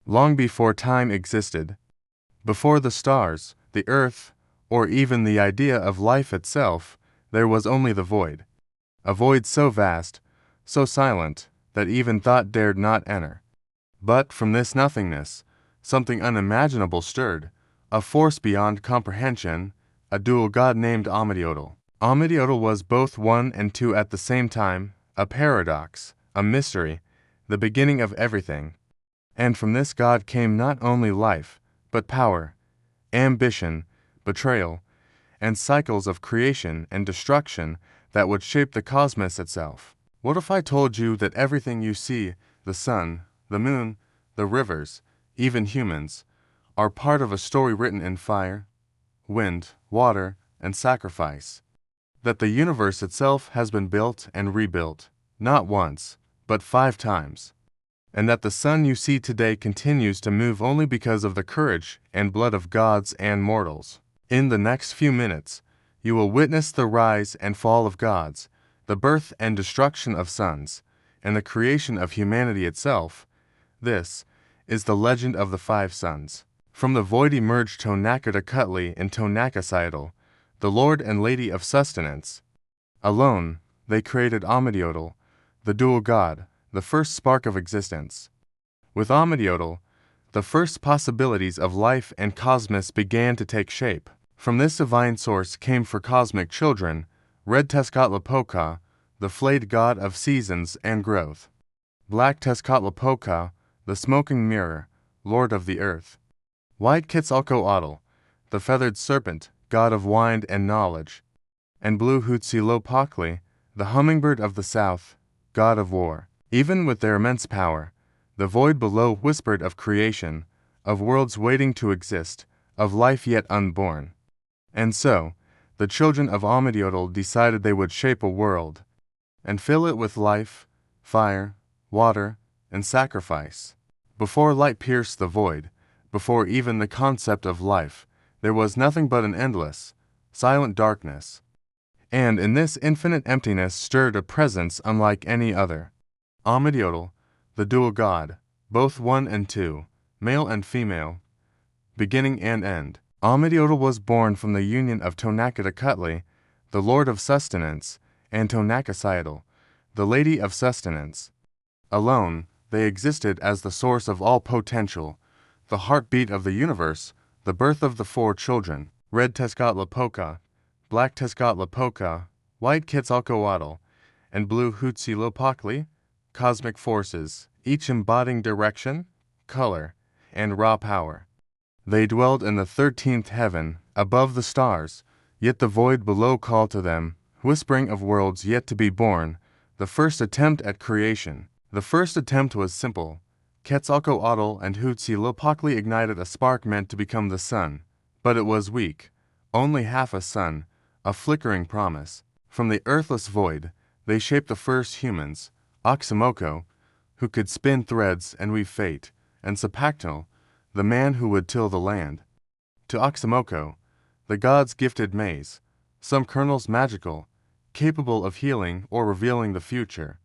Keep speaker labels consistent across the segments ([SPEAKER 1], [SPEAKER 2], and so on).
[SPEAKER 1] long before time existed. Before the stars, the earth, or even the idea of life itself, there was only the void. A void so vast, so silent, that even thought dared not enter. But from this nothingness, something unimaginable stirred, a force beyond comprehension, a dual god named Amadiotl. Amadiotl was both one and two at the same time, a paradox, a mystery, the beginning of everything. And from this god came not only life, but power, ambition, betrayal, and cycles of creation and destruction that would shape the cosmos itself. What if I told you that everything you see, the sun, the moon, the rivers, even humans, are part of a story written in fire, wind, water, and sacrifice? That the universe itself has been built and rebuilt, not once, but 5 times. And that the sun you see today continues to move only because of the courage and blood of gods and mortals. In the next few minutes, you will witness the rise and fall of gods, the birth and destruction of suns, and the creation of humanity itself. This is the legend of the 5 suns. From the void emerged Tezcatlipoca and Tezcatlipoca, the lord and lady of sustenance. Alone, they created Amadiotl, the dual god, the first spark of existence. With Amadiotl, the first possibilities of life and cosmos began to take shape. From this divine source came for cosmic children, red Tezcatlipoca, the flayed god of seasons and growth. Black Tezcatlipoca, the smoking mirror, lord of the earth. White Quetzalcoatl, the feathered serpent, god of wine and knowledge. And blue Huitzilopochtli, the hummingbird of the south, god of war. Even with their immense power, the void below whispered of creation, of worlds waiting to exist, of life yet unborn. And so, the children of Amadiotl decided they would shape a world, and fill it with life, fire, water, and sacrifice. Before light pierced the void, before even the concept of life, there was nothing but an endless, silent darkness. And in this infinite emptiness stirred a presence unlike any other. Amadiotl, the dual god, both one and two, male and female, beginning and end. Amadiotl was born from the union of Tezcatlipoca, the lord of sustenance, and Tezcatlipoca, the lady of sustenance. Alone, they existed as the source of all potential, the heartbeat of the universe, the birth of the 4 children, red Tezcatlipoca, black Tezcatlipoca, white Quetzalcoatl, and blue Huitzilopochtli, cosmic forces, each embodying direction, color, and raw power. They dwelled in the 13th heaven, above the stars, yet the void below called to them, whispering of worlds yet to be born, the first attempt at creation. The first attempt was simple. Quetzalcoatl and Huitzilopochtli ignited a spark meant to become the sun, but it was weak, only half a sun, a flickering promise. From the earthless void, they shaped the first humans, Oximoco, who could spin threads and weave fate, and Tezcatlipoca, the man who would till the land. To Oximoco, the gods gifted maize, some kernels magical, capable of healing or revealing the future.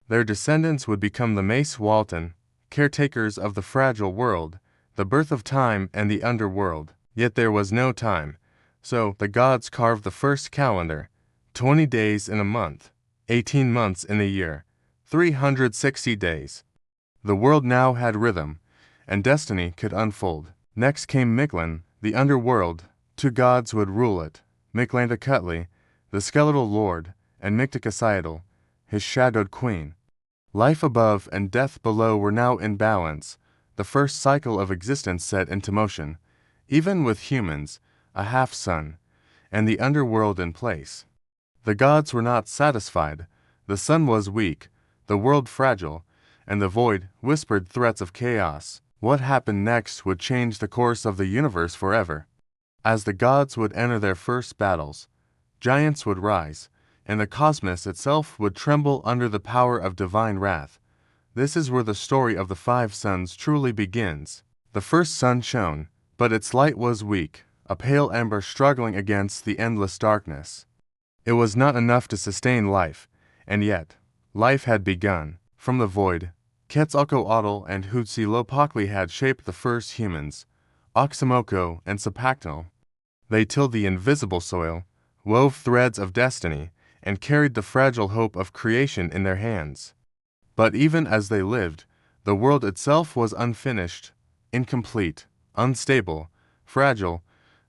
[SPEAKER 1] Their descendants would become the Mace Walton, caretakers of the fragile world, the birth of time and the underworld. Yet there was no time, so the gods carved the first calendar, 20 days in a month, 18 months in a year, 360 days. The world now had rhythm, and destiny could unfold. Next came Mictlan, the underworld. 2 gods would rule it, Mictlantecuhtli, the skeletal lord, and Mictecaciatl, his shadowed queen. Life above and death below were now in balance, the first cycle of existence set into motion, even with humans, a half-sun, and the underworld in place. The gods were not satisfied. The sun was weak, the world fragile, and the void whispered threats of chaos. What happened next would change the course of the universe forever. As the gods would enter their first battles, giants would rise, and the cosmos itself would tremble under the power of divine wrath. This is where the story of the 5 suns truly begins. The first sun shone, but its light was weak, a pale ember struggling against the endless darkness. It was not enough to sustain life, and yet, life had begun. From the void, Quetzalcoatl and Tezcatlipoca had shaped the first humans, Oxomoco and Zapactnal. They tilled the invisible soil, wove threads of destiny, and carried the fragile hope of creation in their hands. But even as they lived, the world itself was unfinished, incomplete, unstable, fragile,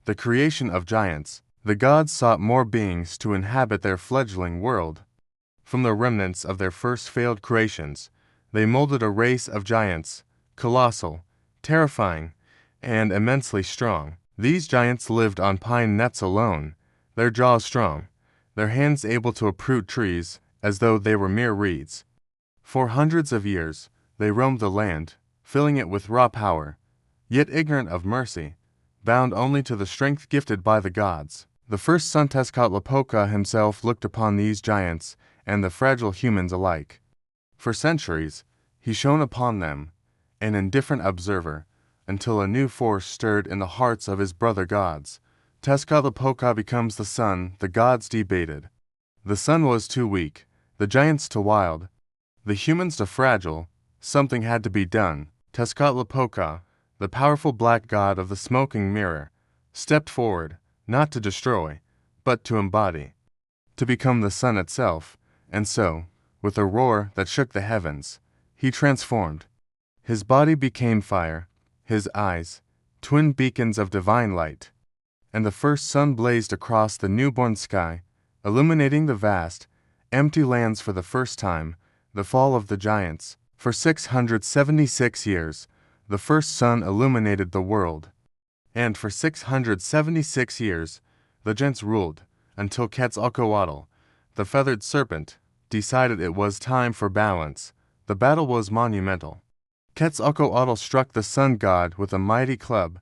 [SPEAKER 1] the creation of giants. The gods sought more beings to inhabit their fledgling world. From the remnants of their first failed creations, they molded a race of giants, colossal, terrifying, and immensely strong. These giants lived on pine nuts alone, their jaws strong, their hands able to uproot trees as though they were mere reeds. For hundreds of years, they roamed the land, filling it with raw power, yet ignorant of mercy, bound only to the strength gifted by the gods. The first son Tezcatlipoca himself looked upon these giants and the fragile humans alike. For centuries, he shone upon them, an indifferent observer, until a new force stirred in the hearts of his brother gods. Tezcatlipoca becomes the sun the gods debated. The sun was too weak, the giants too wild, the humans too fragile. Something had to be done. Tezcatlipoca, the powerful black god of the smoking mirror, stepped forward, not to destroy, but to embody, to become the sun itself, and so, with a roar that shook the heavens, he transformed. His body became fire, his eyes, twin beacons of divine light, and the first sun blazed across the newborn sky, illuminating the vast, empty lands for the first time. The fall of the giants. For 676 years, the first sun illuminated the world. And for 676 years, the giants ruled, until Quetzalcoatl, the feathered serpent, decided it was time for balance. The battle was monumental. Quetzalcoatl struck the sun god with a mighty club,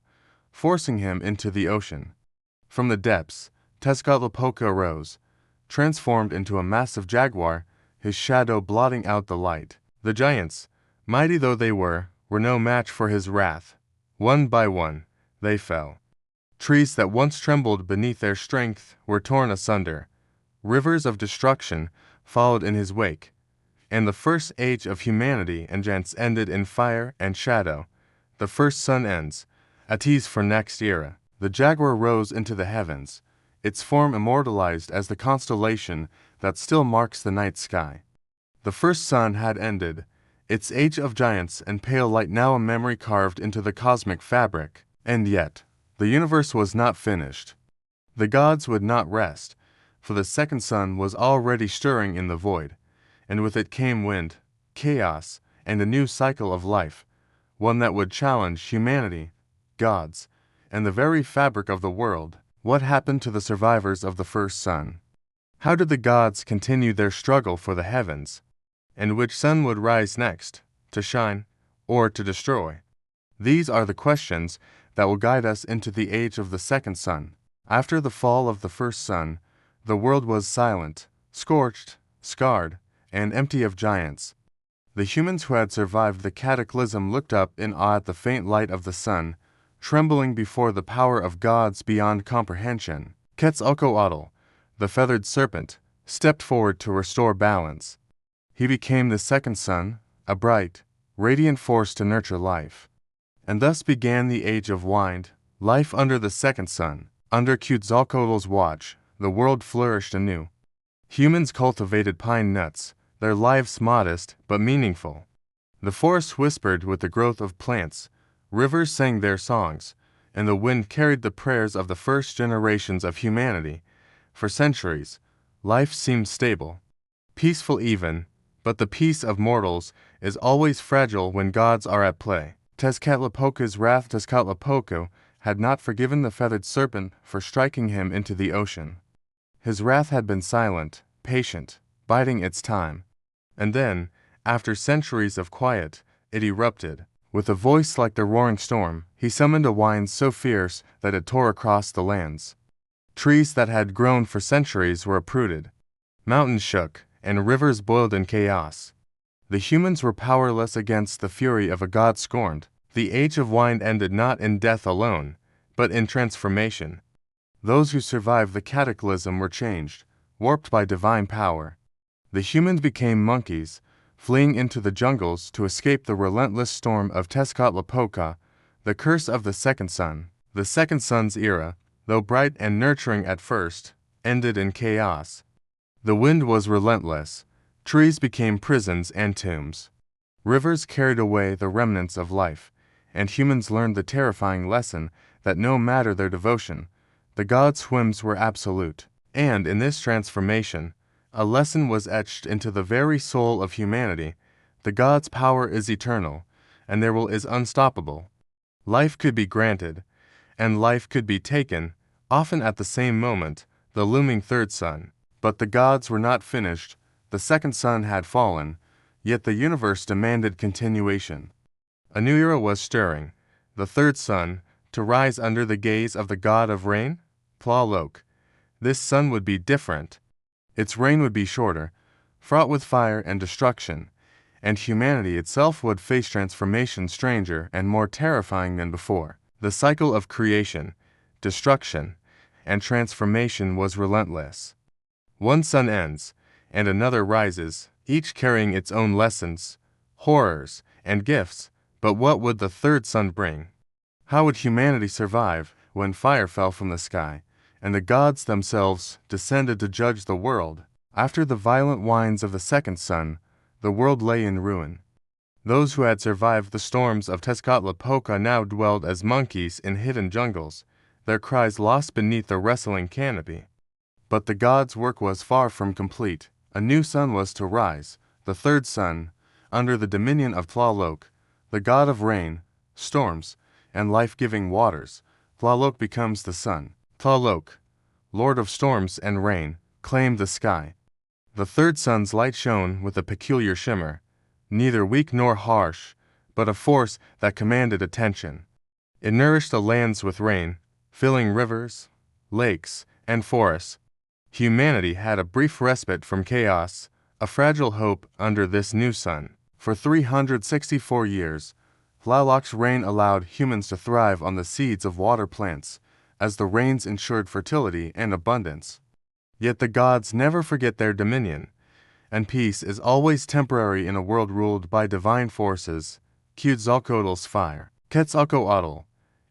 [SPEAKER 1] forcing him into the ocean. From the depths, Tezcatlipoca rose, transformed into a massive jaguar, his shadow blotting out the light. The giants, mighty though they were no match for his wrath. One by one, they fell. Trees that once trembled beneath their strength were torn asunder. Rivers of destruction followed in his wake. And the first age of humanity and giants ended in fire and shadow. The first sun ends, a tease for next era. The jaguar rose into the heavens, its form immortalized as the constellation that still marks the night sky. The first sun had ended, its age of giants and pale light now a memory carved into the cosmic fabric. And yet, the universe was not finished. The gods would not rest, for the second sun was already stirring in the void, and with it came wind, chaos, and a new cycle of life, one that would challenge humanity, gods, and the very fabric of the world. What happened to the survivors of the first sun? How did the gods continue their struggle for the heavens? And which sun would rise next, to shine, or to destroy? These are the questions that will guide us into the age of the second sun. After the fall of the first sun, the world was silent, scorched, scarred, and empty of giants. The humans who had survived the cataclysm looked up in awe at the faint light of the sun, trembling before the power of gods beyond comprehension. Quetzalcoatl, the feathered serpent, stepped forward to restore balance. He became the second sun, a bright, radiant force to nurture life. And thus began the age of wind, life under the second sun. Under Quetzalcoatl's watch, the world flourished anew. Humans cultivated pine nuts, their lives modest but meaningful. The forest whispered with the growth of plants, rivers sang their songs, and the wind carried the prayers of the first generations of humanity. For centuries, life seemed stable, peaceful even, but the peace of mortals is always fragile when gods are at play. Tezcatlipoca's wrath. Tezcatlipoca had not forgiven the feathered serpent for striking him into the ocean. His wrath had been silent, patient, biding its time. And then, after centuries of quiet, it erupted. With a voice like the roaring storm, he summoned a wind so fierce that it tore across the lands. Trees that had grown for centuries were uprooted. Mountains shook, and rivers boiled in chaos. The humans were powerless against the fury of a god scorned. The age of wind ended not in death alone, but in transformation. Those who survived the cataclysm were changed, warped by divine power. The humans became monkeys, fleeing into the jungles to escape the relentless storm of Tezcatlipoca, the curse of the second sun. The second sun's era, though bright and nurturing at first, ended in chaos. The wind was relentless. Trees became prisons and tombs. Rivers carried away the remnants of life, and humans learned the terrifying lesson that no matter their devotion, the gods' whims were absolute. And in this transformation, a lesson was etched into the very soul of humanity: the gods' power is eternal, and their will is unstoppable. Life could be granted, and life could be taken, often at the same moment, the looming third sun. But the gods were not finished. The second sun had fallen, yet the universe demanded continuation. A new era was stirring, the third sun, to rise under the gaze of the god of rain, Tlaloc. This sun would be different. Its reign would be shorter, fraught with fire and destruction, and humanity itself would face transformation stranger and more terrifying than before. The cycle of creation, destruction, and transformation was relentless. One sun ends, and another rises, each carrying its own lessons, horrors, and gifts. But what would the third sun bring? How would humanity survive when fire fell from the sky, and the gods themselves descended to judge the world? After the violent winds of the second sun, the world lay in ruin. Those who had survived the storms of Tezcatlipoca now dwelled as monkeys in hidden jungles, their cries lost beneath the wrestling canopy. But the gods' work was far from complete. A new sun was to rise, the third sun, under the dominion of Tlaloc, the god of rain, storms, and life-giving waters. Tlaloc becomes the sun. Tlaloc, lord of storms and rain, claimed the sky. The third sun's light shone with a peculiar shimmer, neither weak nor harsh, but a force that commanded attention. It nourished the lands with rain, filling rivers, lakes, and forests. Humanity had a brief respite from chaos, a fragile hope under this new sun. For 364 years, Tlaloc's reign allowed humans to thrive on the seeds of water plants, as the rains ensured fertility and abundance. Yet the gods never forget their dominion, and peace is always temporary in a world ruled by divine forces. Quetzalcoatl's fire. Quetzalcoatl,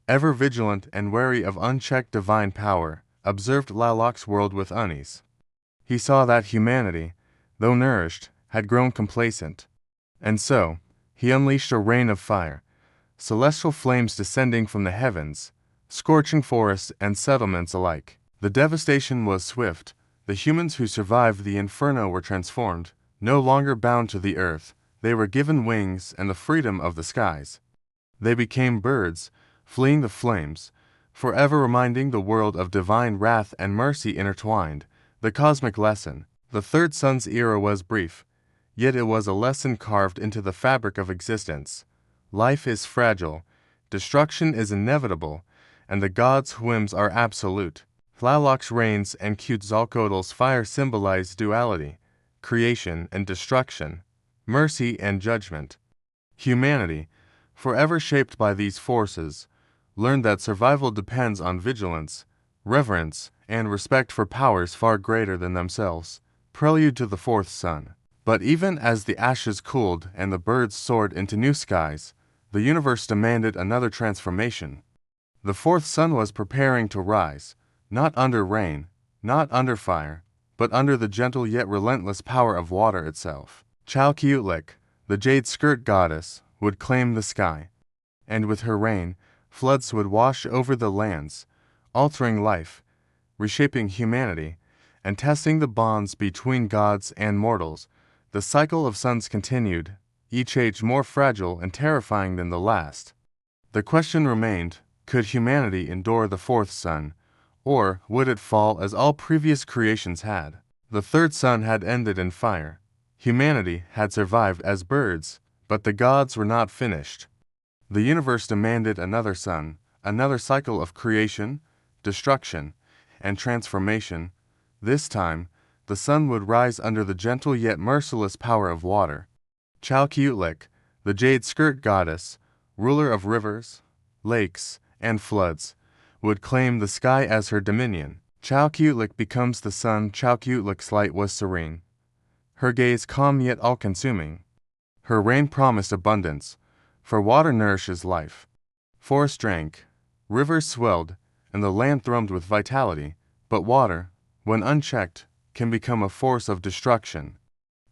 [SPEAKER 1] ever vigilant and wary of unchecked divine power, observed Tlaloc's world with unease. He saw that humanity, though nourished, had grown complacent. And so, he unleashed a rain of fire, celestial flames descending from the heavens, scorching forests and settlements alike. The devastation was swift. The humans who survived the inferno were transformed. No longer bound to the earth, they were given wings and the freedom of the skies. They became birds, fleeing the flames, forever reminding the world of divine wrath and mercy intertwined. The cosmic lesson. The third sun's era was brief, yet it was a lesson carved into the fabric of existence. Life is fragile, destruction is inevitable, and the gods' whims are absolute. Tlaloc's rains and Quetzalcoatl's fire symbolize duality, creation and destruction, mercy and judgment. Humanity, forever shaped by these forces, learned that survival depends on vigilance, reverence, and respect for powers far greater than themselves. Prelude to the fourth sun. But even as the ashes cooled and the birds soared into new skies, the universe demanded another transformation. The fourth sun was preparing to rise, not under rain, not under fire, but under the gentle yet relentless power of water itself. Quetzalcoatl, the jade skirt goddess, would claim the sky, and with her rain, floods would wash over the lands, altering life, reshaping humanity, and testing the bonds between gods and mortals. The cycle of suns continued, each age more fragile and terrifying than the last. The question remained, could humanity endure the fourth sun, or would it fall as all previous creations had? The third sun had ended in fire. Humanity had survived as birds, but the gods were not finished. The universe demanded another sun, another cycle of creation, destruction, and transformation. This time, the sun would rise under the gentle yet merciless power of water. Quetzalcoatl, the jade skirt goddess, ruler of rivers, lakes, and floods, would claim the sky as her dominion. Quetzalcoatl becomes the sun. Quetzalcoatl's light was serene, her gaze calm yet all-consuming. Her rain promised abundance, for water nourishes life. Forests drank, rivers swelled, and the land thrummed with vitality, but water, when unchecked, can become a force of destruction.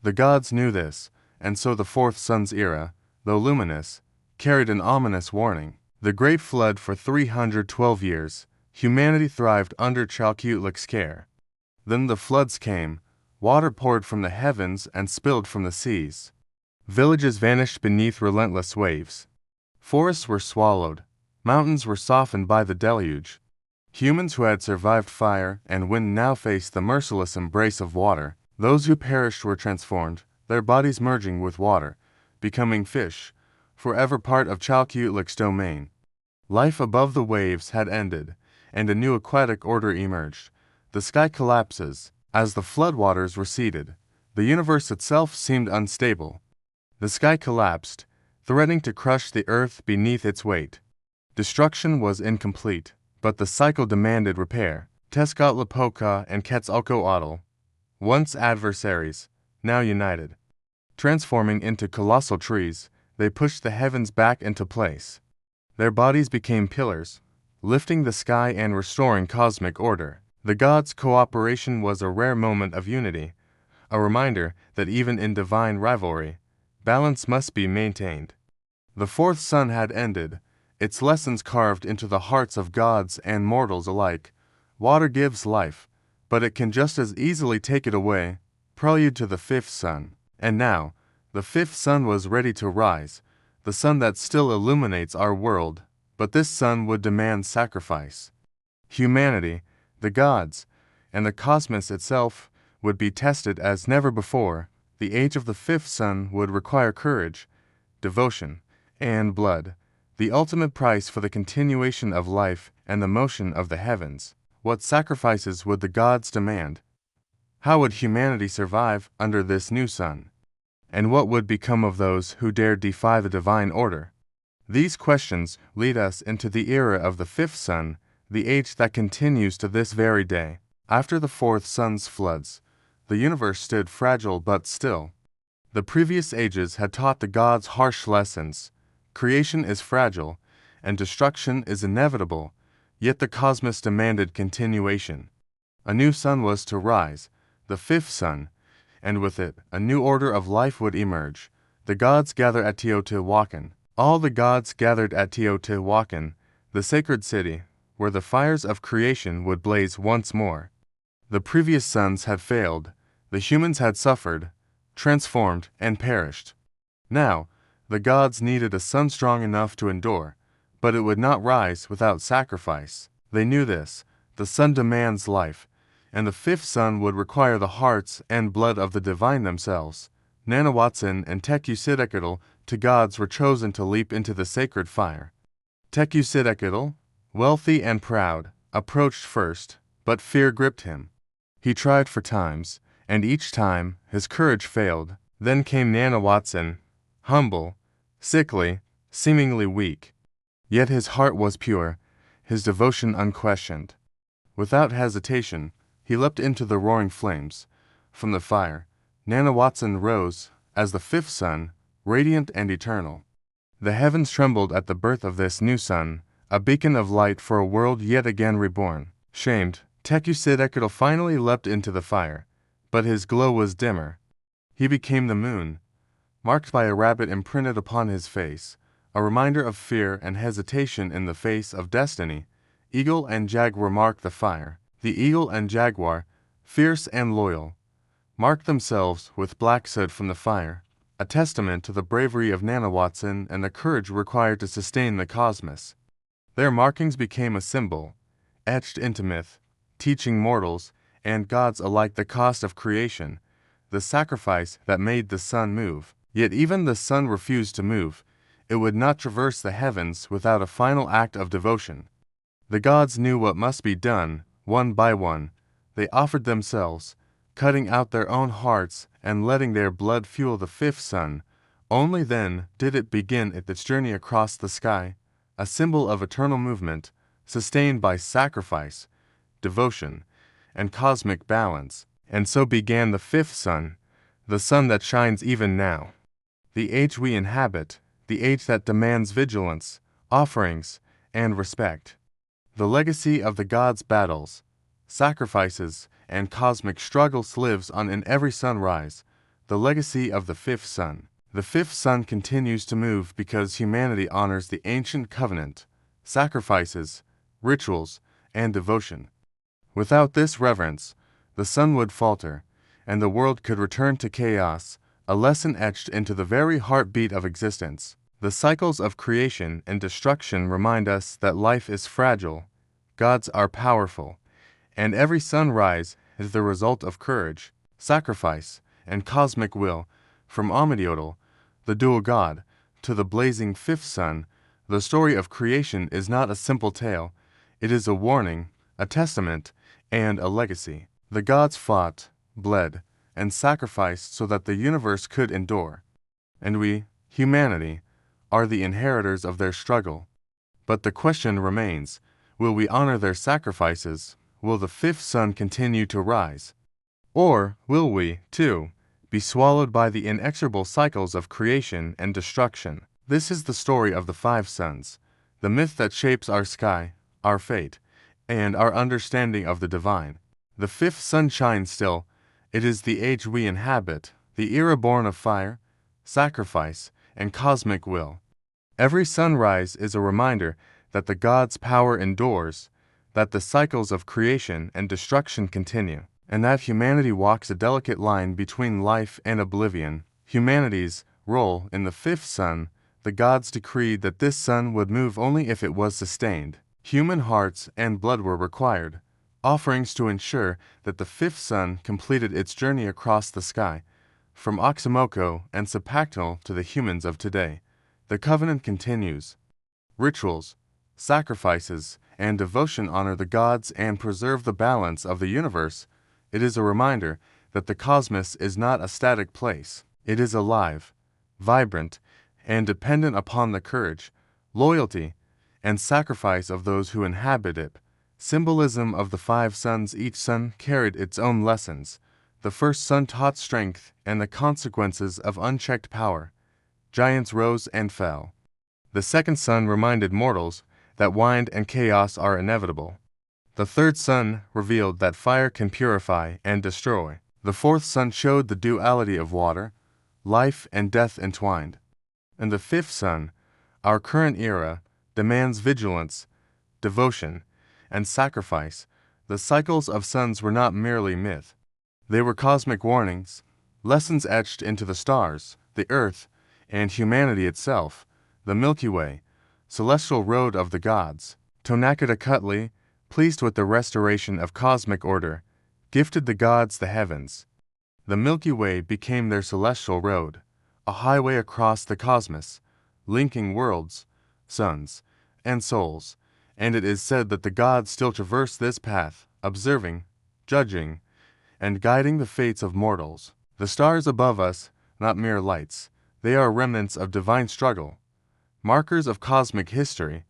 [SPEAKER 1] The gods knew this, and so the fourth sun's era, though luminous, carried an ominous warning. The Great Flood for 312 years, humanity thrived under Quetzalcoatl's care. Then the floods came, water poured from the heavens and spilled from the seas. Villages vanished beneath relentless waves. Forests were swallowed, mountains were softened by the deluge. Humans who had survived fire and wind now faced the merciless embrace of water. Those who perished were transformed, their bodies merging with water, becoming fish, forever part of Quetzalcoatl's domain. Life above the waves had ended, and a new aquatic order emerged. The sky collapses. As the floodwaters receded, the universe itself seemed unstable. The sky collapsed, threatening to crush the earth beneath its weight. Destruction was incomplete, but the cycle demanded repair. Tezcatlipoca and Quetzalcoatl, once adversaries, now united. Transforming into colossal trees, they pushed the heavens back into place. Their bodies became pillars, lifting the sky and restoring cosmic order. The gods' cooperation was a rare moment of unity, a reminder that even in divine rivalry, balance must be maintained. The fourth sun had ended, its lessons carved into the hearts of gods and mortals alike. Water gives life, but it can just as easily take it away. Prelude to the fifth sun. And now, the fifth sun was ready to rise, the sun that still illuminates our world, but this sun would demand sacrifice. Humanity, the gods, and the cosmos itself would be tested as never before. The age of the fifth sun would require courage, devotion, and blood, the ultimate price for the continuation of life and the motion of the heavens. What sacrifices would the gods demand? How would humanity survive under this new sun? And what would become of those who dared defy the divine order? These questions lead us into the era of the fifth sun, the age that continues to this very day. After the fourth sun's floods, the universe stood fragile but still. The previous ages had taught the gods harsh lessons. Creation is fragile, and destruction is inevitable, yet the cosmos demanded continuation. A new sun was to rise, the fifth sun, and with it, a new order of life would emerge. The gods gathered at Teotihuacan. All the gods gathered at Teotihuacan, the sacred city, where the fires of creation would blaze once more. The previous suns had failed, the humans had suffered, transformed, and perished. Now, the gods needed a sun strong enough to endure, but it would not rise without sacrifice. They knew this. The sun demands life, and the fifth sun would require the hearts and blood of the divine themselves. Nanahuatzin and Tezcatlipoca, two gods, were chosen to leap into the sacred fire. Tezcatlipoca, wealthy and proud, approached first, but fear gripped him. He tried for times, and each time his courage failed. Then came Nanahuatzin, humble, sickly, seemingly weak. Yet his heart was pure, his devotion unquestioned. Without hesitation, he leapt into the roaring flames. From the fire, Nanahuatzin rose, as the fifth sun, radiant and eternal. The heavens trembled at the birth of this new sun, a beacon of light for a world yet again reborn. Shamed, Tezcatlipoca finally leapt into the fire, but his glow was dimmer. He became the moon, marked by a rabbit imprinted upon his face, a reminder of fear and hesitation in the face of destiny. Eagle and jaguar marked the fire. The eagle and jaguar, fierce and loyal, marked themselves with black soot from the fire, a testament to the bravery of Nanahuatzin and the courage required to sustain the cosmos. Their markings became a symbol, etched into myth, teaching mortals and gods alike the cost of creation, the sacrifice that made the sun move. Yet even the sun refused to move. It would not traverse the heavens without a final act of devotion. The gods knew what must be done. One by one, they offered themselves, cutting out their own hearts and letting their blood fuel the fifth sun. Only then did it begin its journey across the sky, a symbol of eternal movement, sustained by sacrifice, devotion, and cosmic balance. And so began the fifth sun, the sun that shines even now. the age we inhabit, the age that demands vigilance, offerings, and respect. The legacy of the gods' battles, sacrifices, and cosmic struggles lives on in every sunrise, the legacy of the fifth sun. The fifth sun continues to move because humanity honors the ancient covenant, sacrifices, rituals, and devotion. Without this reverence, the sun would falter, and the world could return to chaos, a lesson etched into the very heartbeat of existence. The cycles of creation and destruction remind us that life is fragile, gods are powerful, and every sunrise is the result of courage, sacrifice, and cosmic will. From Amidiotl, the dual god, to the blazing fifth sun, the story of creation is not a simple tale. It is a warning, a testament, and a legacy. The gods fought, bled, and sacrificed so that the universe could endure. And we, humanity, are the inheritors of their struggle. But the question remains, will we honor their sacrifices? Will the fifth sun continue to rise? Or will we, too, be swallowed by the inexorable cycles of creation and destruction? This is the story of the five suns, the myth that shapes our sky, our fate, and our understanding of the divine. The fifth sun shines still. It is the age we inhabit, the era born of fire, sacrifice, and cosmic will. Every sunrise is a reminder that the gods' power endures, that the cycles of creation and destruction continue, and that humanity walks a delicate line between life and oblivion. Humanity's role in the fifth sun, the gods decreed that this sun would move only if it was sustained. Human hearts and blood were required, offerings to ensure that the fifth sun completed its journey across the sky, from Oxomoco and Tezcatlipoca to the humans of today. The covenant continues. Rituals, sacrifices, and devotion honor the gods and preserve the balance of the universe. It is a reminder that the cosmos is not a static place. It is alive, vibrant, and dependent upon the courage, loyalty, and sacrifice of those who inhabit it. Symbolism of the five suns. Each sun carried its own lessons. The first sun taught strength and the consequences of unchecked power. Giants rose and fell. The second sun reminded mortals that wind and chaos are inevitable. The third sun revealed that fire can purify and destroy. The fourth sun showed the duality of water, life and death entwined. And the fifth sun, our current era, demands vigilance, devotion, and sacrifice. The cycles of suns were not merely myth. They were cosmic warnings, lessons etched into the stars, the earth, and humanity itself. The Milky Way, celestial road of the gods. Tonacatacutli, pleased with the restoration of cosmic order, gifted the gods the heavens. The Milky Way became their celestial road, a highway across the cosmos, linking worlds, suns, and souls, and it is said that the gods still traverse this path, observing, judging, and guiding the fates of mortals. The stars above us, not mere lights, they are remnants of divine struggle, markers of cosmic history,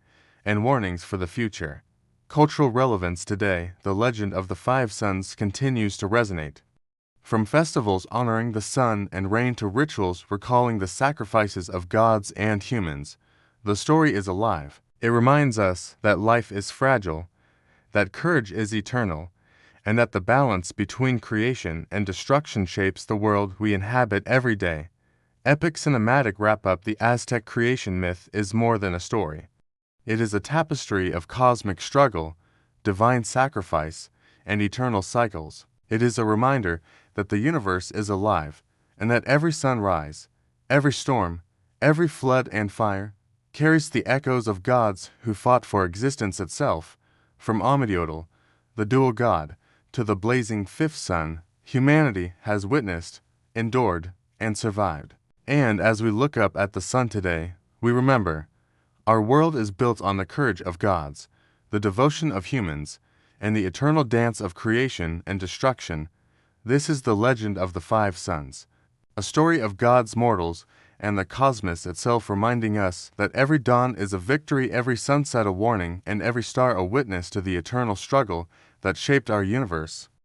[SPEAKER 1] and warnings for the future. Cultural relevance today, the legend of the five suns continues to resonate. From festivals honoring the sun and rain to rituals recalling the sacrifices of gods and humans, the story is alive. It reminds us that life is fragile, that courage is eternal, and that the balance between creation and destruction shapes the world we inhabit every day. Epic cinematic wrap-up. The Aztec Creation Myth is more than a story. It is a tapestry of cosmic struggle, divine sacrifice, and eternal cycles. It is a reminder that the universe is alive, and that every sunrise, every storm, every flood and fire, carries the echoes of gods who fought for existence itself. From Amidiotl, the dual god, to the blazing fifth sun, humanity has witnessed, endured, and survived. And as we look up at the sun today, we remember, our world is built on the courage of gods, the devotion of humans, and the eternal dance of creation and destruction. This is the legend of the five suns, a story of gods, mortals, and the cosmos itself, reminding us that every dawn is a victory, every sunset a warning, and every star a witness to the eternal struggle that shaped our universe.